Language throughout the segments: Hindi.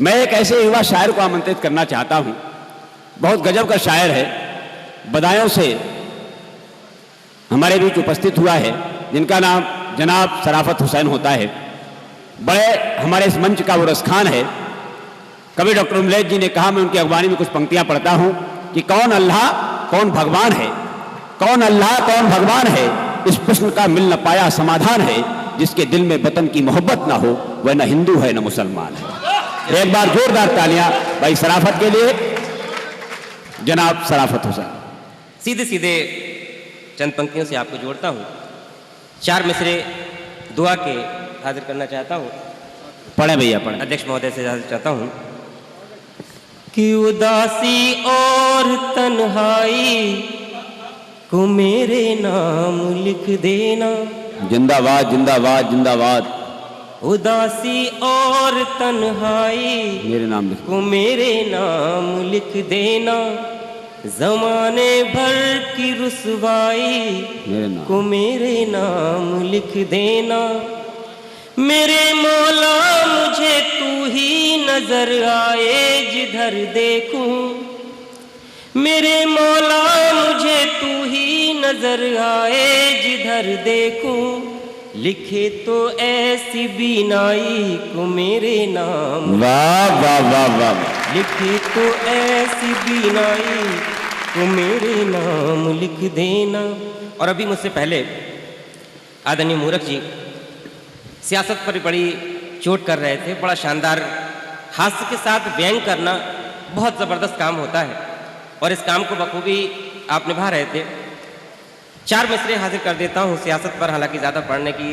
मैं एक ऐसे युवा शायर को आमंत्रित करना चाहता हूं, बहुत गजब का शायर है, बदायूं से हमारे बीच उपस्थित हुआ है, जिनका नाम जनाब शराफत हुसैन होता है। बड़े हमारे इस मंच का वो रसखान है। कवि डॉक्टर उमलेश जी ने कहा, मैं उनकी अगवानी में कुछ पंक्तियां पढ़ता हूं कि कौन अल्लाह कौन भगवान है, कौन अल्लाह कौन भगवान है, इस प्रश्न का मिल न पाया समाधान है। जिसके दिल में वतन की मोहब्बत ना हो वह न हिंदू है न मुसलमान है। एक बार जोरदार तालियां भाई शराफत के लिए, जनाब शराफत हुसैन। सीधे सीधे चंद पंक्तियों से आपको जोड़ता हूं। 4 मिसरे दुआ के हाजिर करना चाहता हूं। पढ़े भैया पढ़े। अध्यक्ष महोदय से हाजिर चाहता हूं कि उदासी और तन्हाई को मेरे नाम लिख देना। जिंदाबाद जिंदाबाद जिंदाबाद। उदासी और तन्हाई मेरे नाम लिख को मेरे नाम लिख देना। जमाने भर की रुसवाई मेरे नाम को मेरे नाम लिख देना। मेरे मौला मुझे तू ही नजर आए जिधर देखूं। मेरे मौला मुझे तू ही नजर आए जिधर देखूं। लिखे तो ऐसी बीनाई को मेरे नाम। वाह वाह वाह वाह। लिखे तो ऐसी बीनाई को मेरे नाम लिख देना। और अभी मुझसे पहले आदरणीय मूरख जी सियासत पर बड़ी चोट कर रहे थे। बड़ा शानदार हास्य के साथ व्यंग करना बहुत ज़बरदस्त काम होता है और इस काम को बखूबी आप निभा रहे थे। 4 मिसरे हाजिर कर देता हूँ सियासत पर, हालांकि ज़्यादा पढ़ने की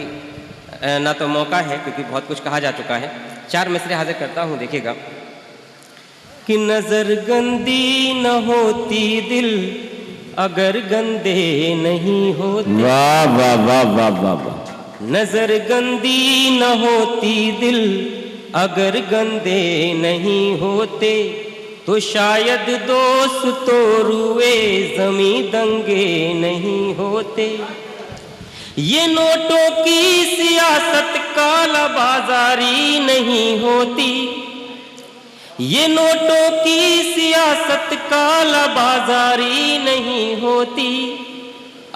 ना तो मौका है क्योंकि बहुत कुछ कहा जा चुका है। 4 मिसरे हाजिर करता हूँ, देखिएगा कि नज़र गंदी न होती दिल अगर गंदे नहीं होते। वाह वाह वाह वाह वाह वाह। नजर गंदी न होती दिल अगर गंदे नहीं होते। तो शायद दोस्त तो रुए जमी दंगे नहीं होते। ये नोटों की सियासत काला बाजारी नहीं होती। ये नोटों की सियासत काला बाजारी नहीं होती।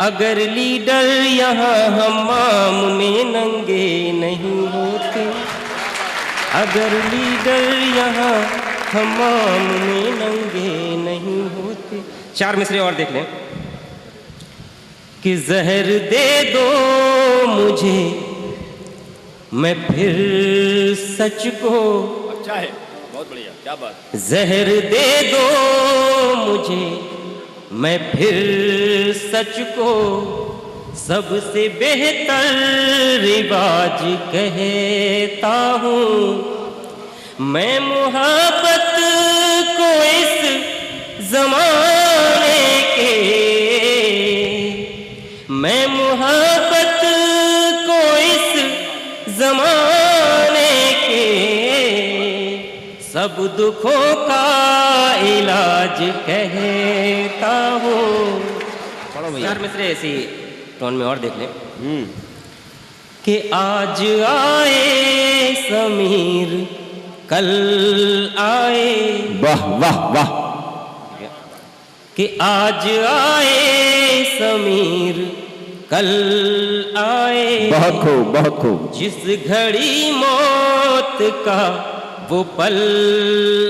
अगर लीडर यहाँ हमाम में नंगे नहीं होते। अगर लीडर यहाँ हमाम में नंगे नहीं होते। 4 मिसरे और देख लें कि जहर दे दो मुझे मैं फिर सच को। अच्छा है, बहुत बढ़िया, क्या बात। जहर दे दो मुझे मैं फिर सच को सबसे बेहतर रिवाज कहता हूँ। मैं मोहब्बत को इस जमाने के, मैं मोहब्बत को इस जमाने के सब दुखों का इलाज कहता हूँ। 4 मिसरे ऐसी टोन में और देख लें कि आज आए समीर कल आए। वाह वाह वाह। कि आज आए समीर कल आए। बहुत खूब बहुत खूब। जिस घड़ी मौत का वो पल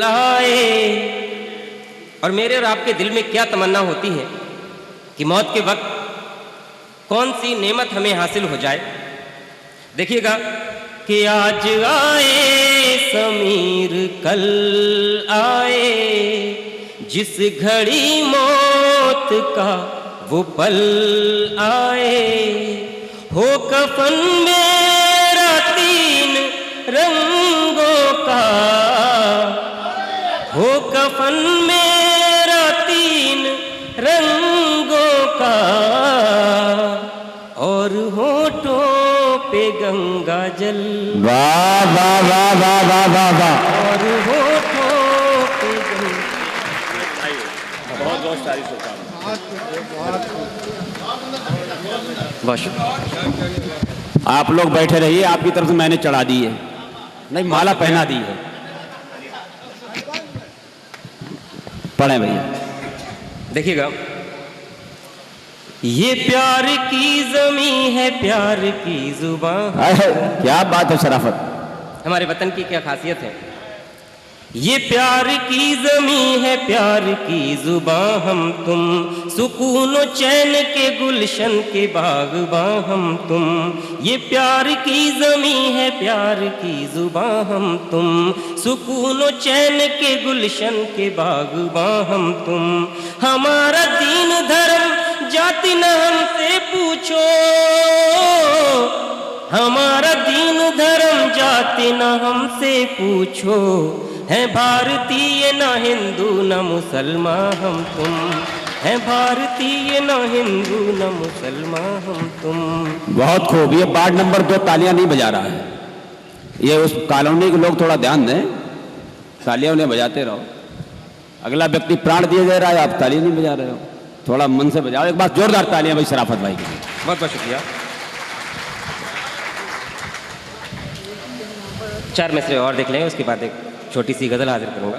आए। और मेरे और आपके दिल में क्या तमन्ना होती है कि मौत के वक्त कौन सी नेमत हमें हासिल हो जाए। देखिएगा कि आज आए समीर कल आए। जिस घड़ी मौत का वो पल आए। हो कफन मेरा 3 रंगों का। हो कफन मेरा 3 रंगों का। और होठों पे गंगा जल। वाह वाह वाह वाह वाह वाह वाह। और होठों पे गंगा। बहुत बहुत सारी शुभकामनाएं। आप लोग बैठे रहिए, आपकी तरफ से मैंने चढ़ा दी है, नहीं माला पहना दी है। पढ़े भैया। देखिएगा, ये प्यार की ज़मीं है, प्यार की जुबान। क्या बात है शराफत। हमारे वतन की क्या खासियत है। ये प्यार की ज़मीं है, प्यार की जुबां हम तुम, सुकून व चैन के गुलशन के बाग़बां हम तुम। ये प्यार की ज़मीं है, प्यार की जुबां हम तुम, सुकून व चैन के गुलशन के बाग़बां हम तुम। हमारा दीन धर्म जाति न हमसे पूछो, हमारा दीन धर्म जाति न हमसे पूछो। है भारतीय न हिंदू न मुसलमान हम तुम, है भारतीय न हिंदू न मुसलमान हम तुम। बहुत खूब। ये वार्ड नंबर 2 तालियां नहीं बजा रहा है, ये उस कॉलोनी के लोग थोड़ा ध्यान दें, तालियां उन्हें बजाते रहो। अगला व्यक्ति प्राण दिए दे रहा है, आप तालियां नहीं बजा रहे हो, थोड़ा मन से बजाओ। एक बार जोरदार तालियां भाई शराफत भाई की। बहुत बहुत शुक्रिया। 4 मिसरे और देख लेंगे, उसके बाद एक छोटी सी गजल हाजिर करूंगा।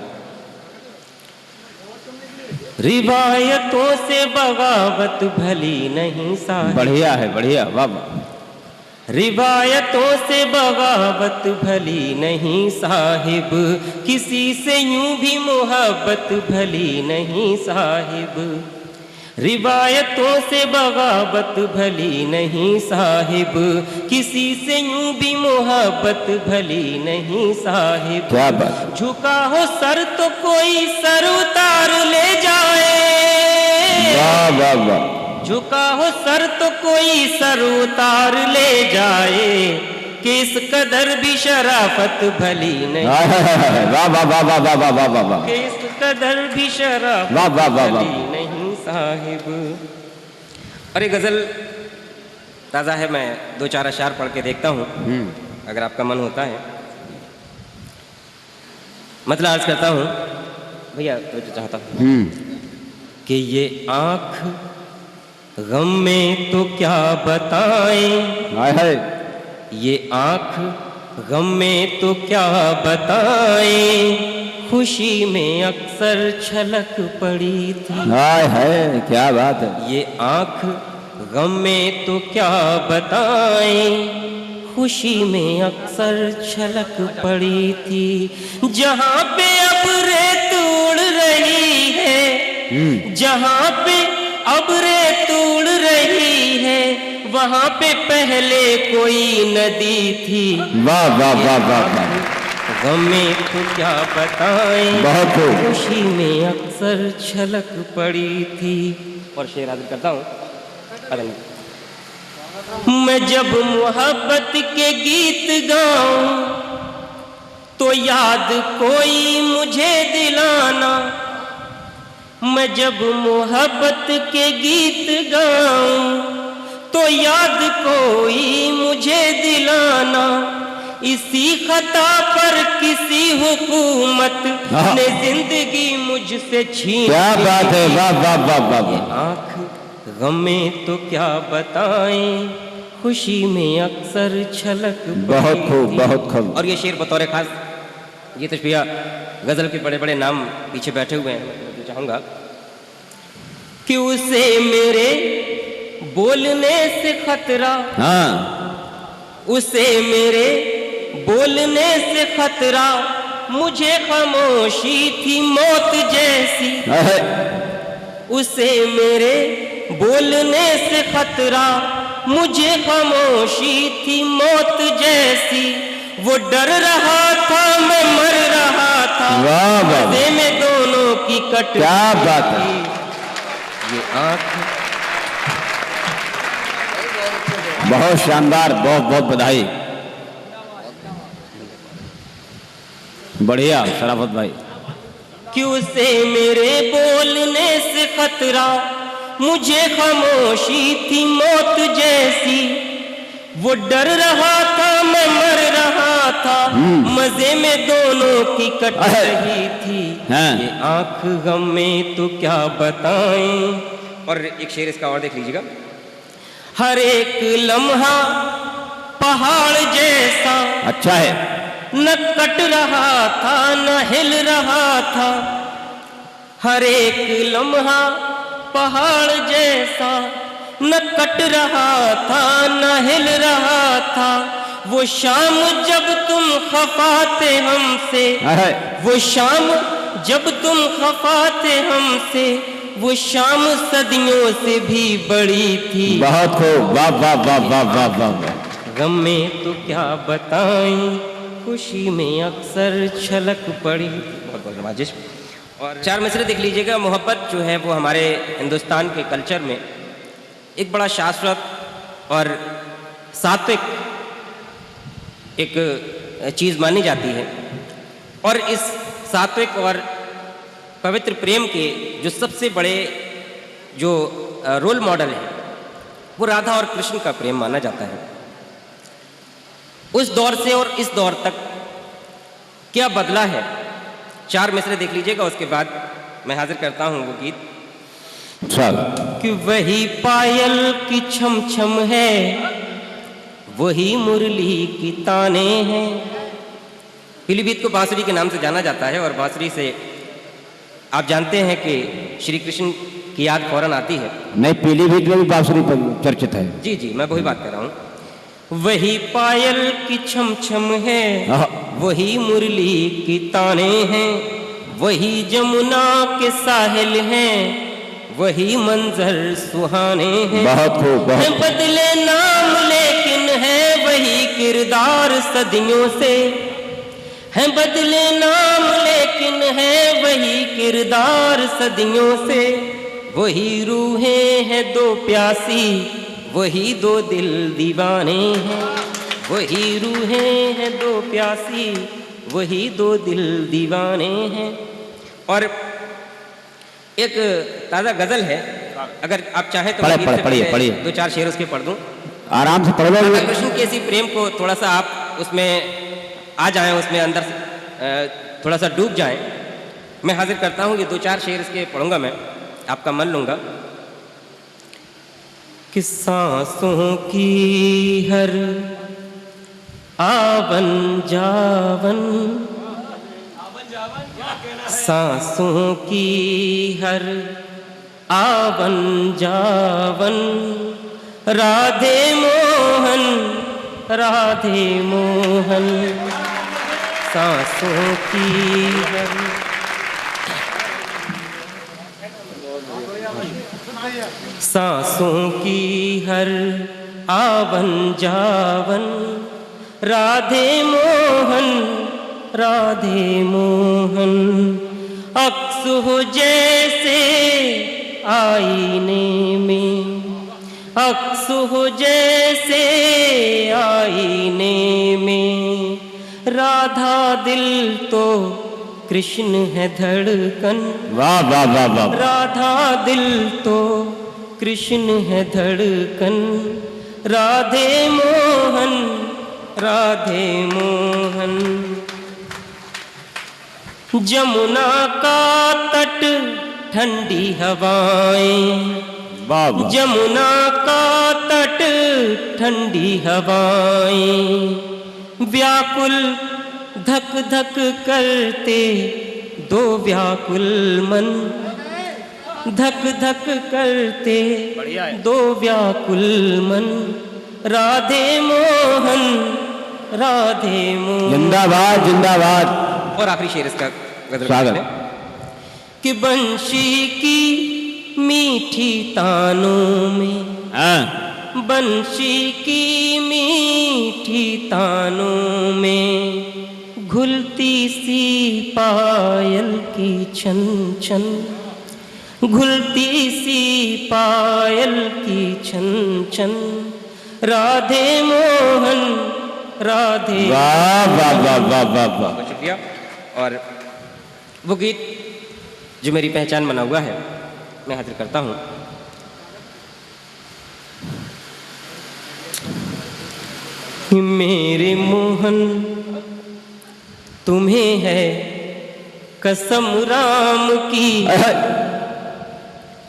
रिवायतों से बगावत भली नहीं साहिब। बढ़िया है, बढ़िया, वाह वाह। रिवायतों से बगावत भली नहीं साहिब, किसी से यूं भी मोहब्बत भली नहीं साहिब। रिवायतों से बगावत भली नहीं साहिब, किसी से यूं भी मोहब्बत भली नहीं साहिब। क्या बात। झुका हो सर तो कोई सर उतार ले जाए, वाह वाह वाह। झुका हो सर तो कोई सर उतार ले जाए, कि इस कदर भी शराफत भली नहीं। वाह वाह वाह वाह वाह वाह वाह वाह। कि इस कदर भी शराफत भली नहीं साहिब। और ये गजल ताज़ा है, मैं 2-4 अशार पढ़ के देखता हूँ, अगर आपका मन होता है। मतलब अर्ज करता हूँ भैया, तो चाहता हूँ कि ये आँख गम में तो क्या बताएं, ये आँख गम में तो क्या बताएं, खुशी में अक्सर छलक पड़ी थी। हाय हाय, क्या बात है। ये आँख गम में तो क्या बताएं, खुशी में अक्सर छलक पड़ी थी। जहाँ पे अब रेत उड़ रही है, जहाँ पे अब रेत उड़ रही है, वहाँ पे पहले कोई नदी थी। वाह वाह वाह वाह वाह। गम में तो क्या बताएं, बहुत खुशी में अक्सर छलक पड़ी थी। और शेर हाजिर करता हूँ। मैं जब मोहब्बत के गीत गाऊं तो याद कोई मुझे दिलाना, मैं जब मोहब्बत के गीत गाऊं तो याद कोई मुझे दिलाना। इसी खता पर किसी हुकूमत ने जिंदगी मुझसे छीन। क्या बात है, वाह वाह वाह वाह। आँख गम में तो क्या बताएं, खुशी में अक्सर छलक। बहुत खूब, बहुत खूब। और ये शेर बतौर खास, ये तो भैया गजल के बड़े बड़े नाम पीछे बैठे हुए हैं, मैं तो चाहूंगा कि उसे मेरे बोलने से खतरा, उसे मेरे बोलने से खतरा, मुझे खामोशी थी मौत जैसी। उसे मेरे बोलने से खतरा, मुझे खामोशी थी मौत जैसी। वो डर रहा था, मैं मर रहा था, मज़े में दोनों की कट। क्या बात है। ये आँख, बहुत शानदार, बहुत बहुत बधाई। बढ़िया शराफत भाई। कि उसे मेरे बोलने से खतरा, मुझे खामोशी थी मौत जैसी। वो डर रहा था, मैं मर रहा था, मजे में दोनों की कट रही थी। ये आँख गम में तो क्या बताएं। और एक शेर इसका और देख लीजिएगा। हर एक लम्हा पहाड़ जैसा, अच्छा है, न कट रहा था न हिल रहा था। हर एक लम्हा पहाड़ जैसा न कट रहा था न हिल रहा था। वो शाम जब तुम खफा थे हमसे, वो शाम जब तुम खफा थे हमसे, वो शाम सदियों से भी बड़ी थी। बहुत खूब, वाह वाह वाह वाह वाह वाह। गम में तो क्या बताएं, खुशी में अक्सर छलक पड़ी। बहुत बहुत राजेश। और चार मिसरे देख लीजिएगा। मोहब्बत जो है वो हमारे हिंदुस्तान के कल्चर में एक बड़ा शाश्वत और सात्विक एक चीज़ मानी जाती है। और इस सात्विक और पवित्र प्रेम के जो सबसे बड़े जो रोल मॉडल है वो राधा और कृष्ण का प्रेम माना जाता है। उस दौर से और इस दौर तक क्या बदला है, चार मिसरे देख लीजिएगा। उसके बाद मैं हाजिर करता हूं वो गीत कि वही पायल की छम छम है, वही मुरली की ताने हैं। पीलीभीत को बांसुरी के नाम से जाना जाता है और बांसुरी से आप जानते हैं कि श्री कृष्ण की याद फौरन आती है। नहीं, पीलीभीत में भी बांसुरी चर्चित है। जी जी, मैं वही बात कर रहा हूँ। वही पायल की छम छम है, वही मुरली की ताने हैं, वही जमुना के साहिल हैं, वही मंजर सुहाने हैं। बहुत खूब। है बदले नाम लेकिन है वही किरदार सदियों से, है बदले नाम लेकिन है वही किरदार सदियों से। वही रूहें हैं दो प्यासी, वही दो दिल दीवाने हैं, वही रूहें हैं दो प्यासी, वही दो दिल दीवाने हैं। और एक ताज़ा गज़ल है, अगर आप चाहें तो पढ़िए दो चार शेर उसके पढ़ दूं। आराम से पढ़ो। राधा कृष्ण के इसी प्रेम को थोड़ा सा आप उसमें आ जाएं, उसमें अंदर थोड़ा सा डूब जाएं। मैं हाजिर करता हूँ, ये दो चार शेर इसके पढ़ूंगा, मैं आपका मन लूंगा। कि सांसों की हर आवन जावन, सांसों की हर आवन जावन, राधे मोहन राधे मोहन। सांसों की हर सांसों की हर आवन जावन, राधे मोहन राधे मोहन। अक्स हो जैसे आईने में, अक्स हो जैसे आईने में, राधा दिल तो कृष्ण है धड़कन। वाह वाह वाह वाह। राधा दिल तो कृष्ण है धड़कन, राधे मोहन राधे मोहन। जमुना का तट ठंडी हवाएं, जमुना का तट ठंडी हवाएं, व्याकुल धक धक करते दो व्याकुल मन, धक धक करते दो व्याकुल मन, राधे मोहन राधे मोहन। जिंदाबाद जिंदाबाद। और आखिरी शेर इसका स्वागत। कि बंशी की मीठी तानों में, बंशी की मीठी तानों में, घुलती सी पायल की छन छन, घुलती सी पायल की छन छन, राधे मोहन राधे। वाह वाह वाह वाह वाह वाह। बहुत शुक्रिया। और वो गीत जो मेरी पहचान बना हुआ है मैं हाजिर करता हूँ। मेरे मोहन तुम्हें है कसम राम की।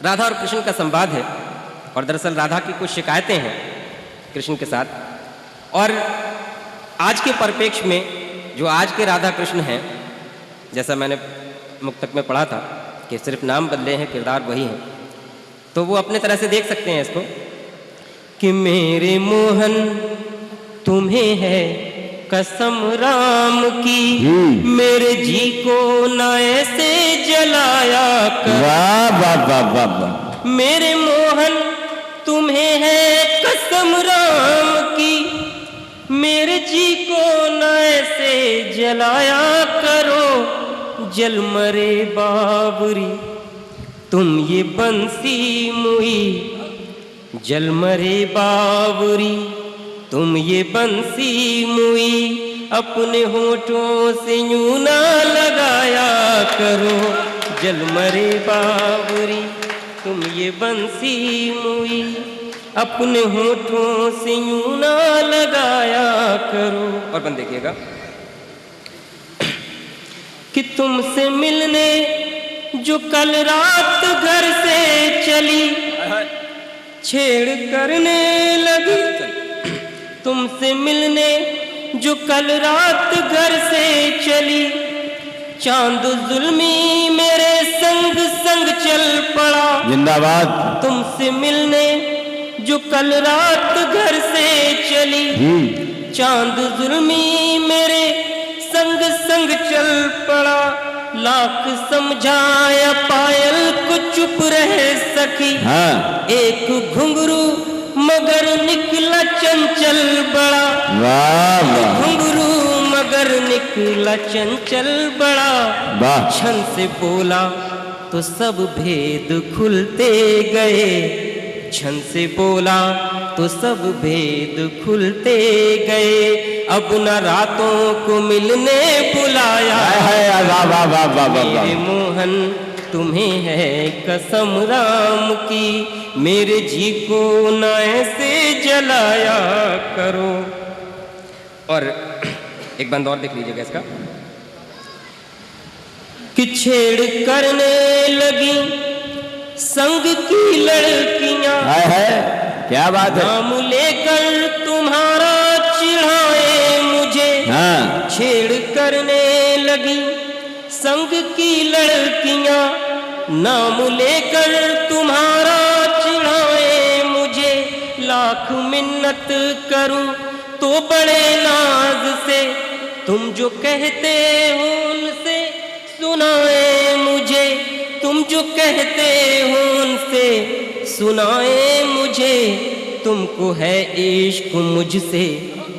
राधा और कृष्ण का संवाद है और दरअसल राधा की कुछ शिकायतें हैं कृष्ण के साथ। और आज के परिप्रेक्ष्य में जो आज के राधा कृष्ण हैं, जैसा मैंने मुक्तक में पढ़ा था, कि सिर्फ नाम बदले हैं, किरदार वही हैं। तो वो अपने तरह से देख सकते हैं इसको कि मेरे मोहन तुम्हें है कसम राम की, मेरे जी को ना ऐसे जलाया कर। वाह वाह वाह वाह वाह। मेरे मोहन तुम्हें है कसम राम की, मेरे जी को ना ऐसे जलाया करो। जल मरे बाबरी तुम ये बंसी मुई, जल मरे बाबरी तुम ये बंसी मुई, अपने होठों से यूं ना लगाया करो। जल मरे बाबरी तुम ये बंसी मुई, अपने होठों से यूं ना लगाया करो। और बंद देखिएगा कि तुमसे मिलने जो कल रात घर से चली, छेड़ करने लगी। तुमसे मिलने जो कल रात घर से चली, चांद जुल्मी मेरे संग संग चल पड़ा। जिंदाबाद। तुमसे मिलने जो कल रात घर से चली, चांद जुल्मी मेरे संग संग चल पड़ा। लाख समझाया पायल को चुप रह सकी, हाँ। एक घुंघरू मगर निकला चंचल बड़ा। वाह वाह। घुंघरू मगर निकला चंचल बड़ा। वाह। क्षण से बोला तो सब भेद खुलते गए, क्षण से बोला तो सब भेद खुलते गए। अब न रातों को मिलने बुलाया, वाह वाह वाह वाह वाह। मेरे मोहन तुम्हें है कसम राम की, मेरे जी को न ऐसे जलाया करो। और एक बंद और देख लीजिएगा इसका कि छेड़ करने लगी संग की लड़कियां, है क्या बात है। नाम लेकर तुम्हारा चिढ़ाए मुझे, हाँ। छेड़ करने लगी संग की लड़कियां, नाम लेकर तुम्हारा चिढ़ाए मुझे। लाख मिन्नत करूं तो बड़े नाज से, तुम जो कहते हो उनसे सुनाए मुझे, तुम जो कहते हो उनसे सुनाए मुझे। तुमको है इश्क मुझसे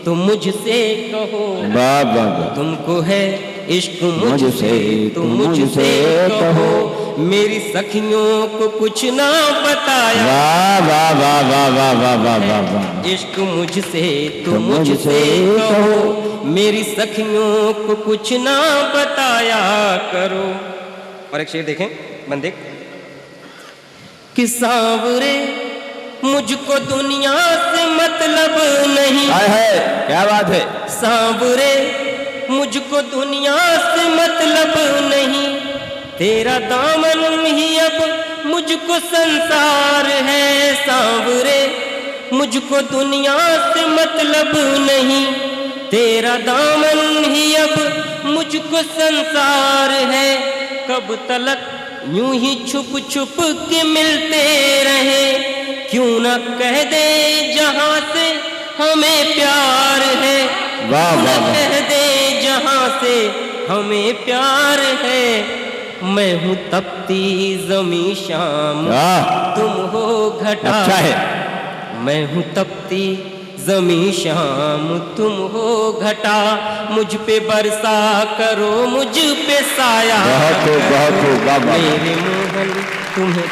तो मुझसे कहो, वाह वाह वाह। तुमको है इश्क मुझसे तो मुझसे कहो। मेरी सखियों को कुछ ना बताया, वाह वाह वाह वाह वाह वाह वाह वाह वाह। इश्क मुझसे तो मुझसे कहो, मेरी सखियों को कुछ ना बताया करो। और एक शेर देखें बंदे कि सांवरे मुझको दुनिया से मतलब नहीं, है क्या बात है। सांवरे मुझको दुनिया से मतलब नहीं, तेरा दामन ही अब मुझको संसार है। सांवरे मुझको दुनिया से मतलब नहीं, तेरा दामन ही अब मुझको संसार है। कब तलक यूं ही छुप छुप के मिलते रहे, क्यों न कह दे जहां से हमें प्यार है। वाह वाह वाह। कह दे जहां से हमें प्यार है। मैं हूँ तपती जमी शाम, तुम हो घटा। अच्छा है। मैं हूँ तपती जमी शाम, तुम हो घटा। मुझ पे बरसा करो, मुझ पे साया बहुत करो। बहुत। मेरे मोहन तुम्हें